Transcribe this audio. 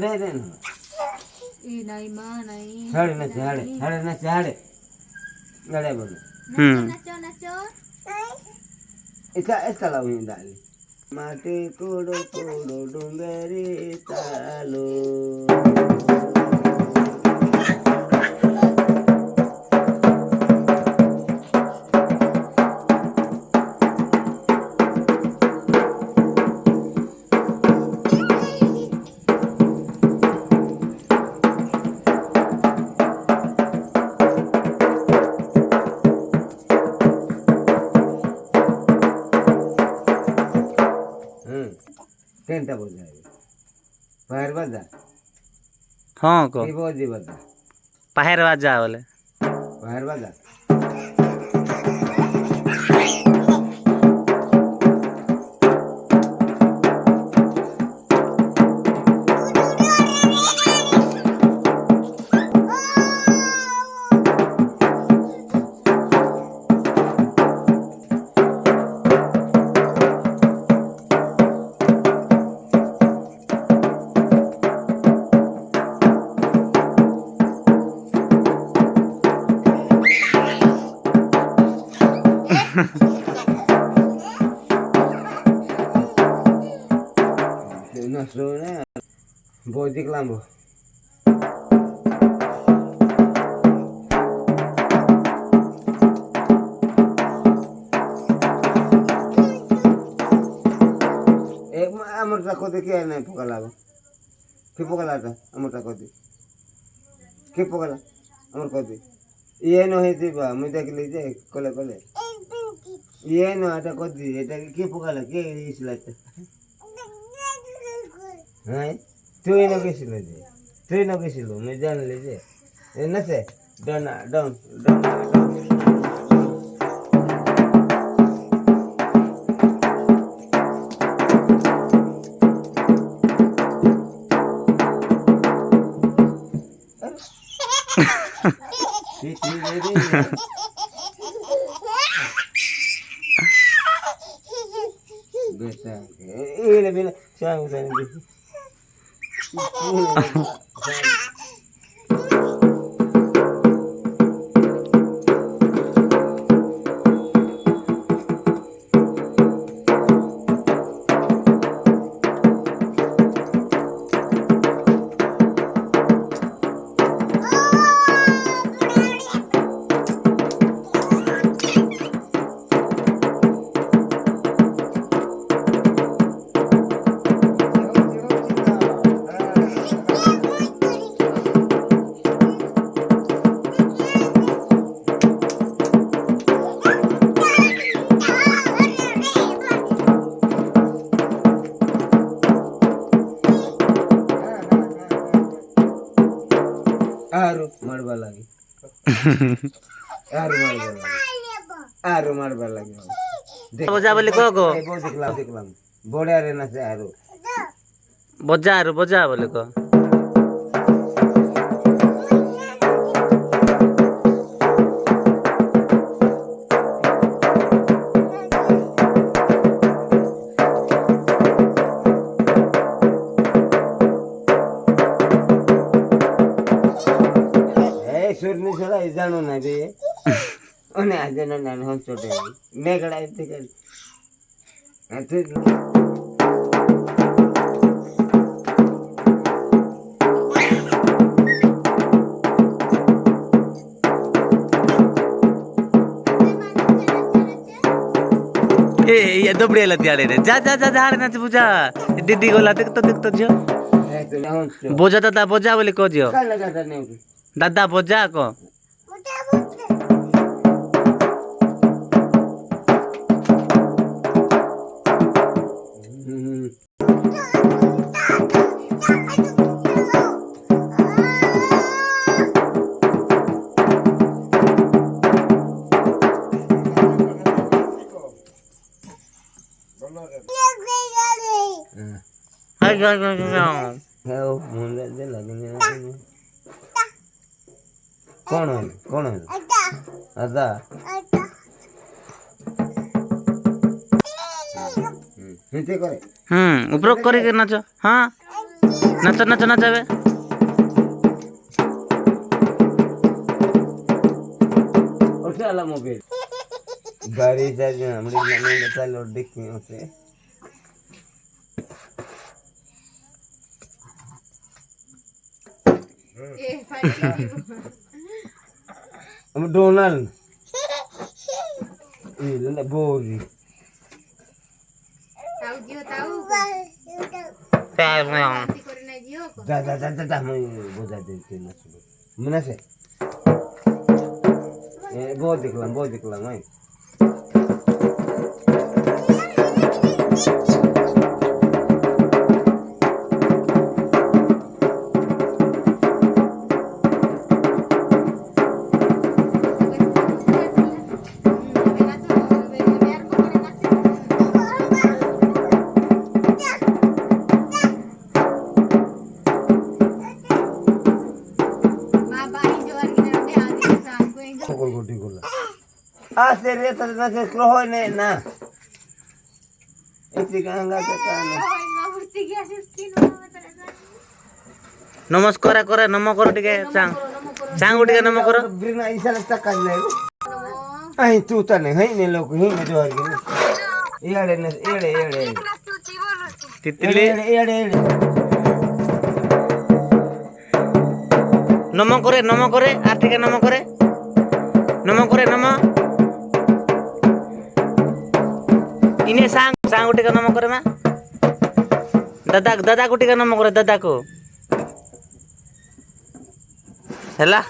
रे रे ई नहीं मां नहीं हाड़े ना हाड़े हाड़े ना हाड़े गड़े बोल नाचो नाचो इसका लाऊं डाली माटी कोड़ो कोड़ो डूंगरी तालो केनता बजा बाहर बजा हाँ को बजी बजा बाहर बाजा बोले बाहर बजा Nasrona bozik lambo amor tako de que na pokala que pokala ta amor tako de que pokala amor ko de ye no he diba mu dekli je kole kole ye no ata ko de eta que pokala que islata Right? Tuh ini apa sih lo je? Tuh ini apa sih lo? Mejan le je. Enak sih? Down. Biasa. Ini bila siapa sana ni? आरु मारबा लगी आरु मारबा लगी बजा बोले को देखलाम बड़े रे ना से आरु बजा बोले को सुरनी सला जानो ना बे ओने आज ना ना हम छोटे नेगड़ा इतने कर ये दोबड़े लतिया रे जा रे नाच बुझा दीदी गोला देख तो जो बोझा दादा बोझा बोले को जो दादा बोझा को कौन है अदा ऊपर करे नाच हाँ नाच नाच नाच बे उठे वाला मोबाइल गाड़ी जाए हमारी नने बता लो देख में होते ए फाइनली हम डोनाल्ड ये ले बोरी ताऊ जियो ताऊ प्यार में शांति करे ना जियो को जा जा जा जा मैं बोझा देते ना सुबह मना से ए बहुत दिखला मैं से रे तर ना से क्रोह ने ना इतनी गंगा के कान नमस्कार करे नम कर टिके चांग चांग टिके नम कर बिना ऐसा लगता कर ले आई तू तने है ने लोग ही ने जोर के एड़े ने एड़े तितली एड़े नम करे आर्थिक नम करे नम इने सांग सांग टिके नम करे मा दादा को टिके नम करे दादा को हैला